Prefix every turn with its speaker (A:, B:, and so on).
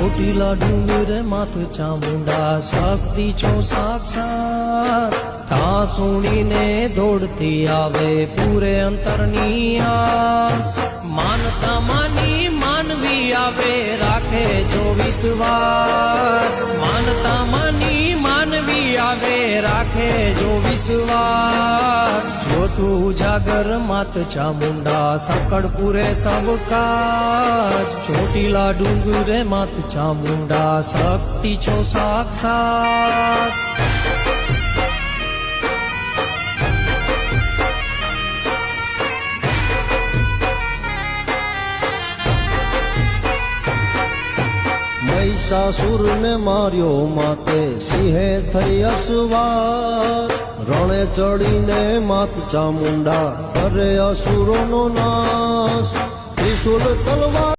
A: ચોટીલા ડુંગરે માથ ચામુંડા શક્તિ છો સાક્ષાત તા સુણીને દોડતી આવે પૂરે અંતરની આસ માનતા માની માનવી આવે રાખે જો વિશ્વાસ માનતા માની માનવી આવે રાખે જો વિશ્વાસ જોતું ઉજાગર માત ચામુંડા સકડપુરે સબ કાજ ચોટીલા ડુંગરે માત ચામુંડા શક્તિ છો સાક્ષાત
B: મહિષાસુર ને માર્યો માતે સિંહે થઈ અસવાર રણે ચડીને માત ચામુંડા કરે અસુરોનો નાશ ત્રિશુલ તલવાર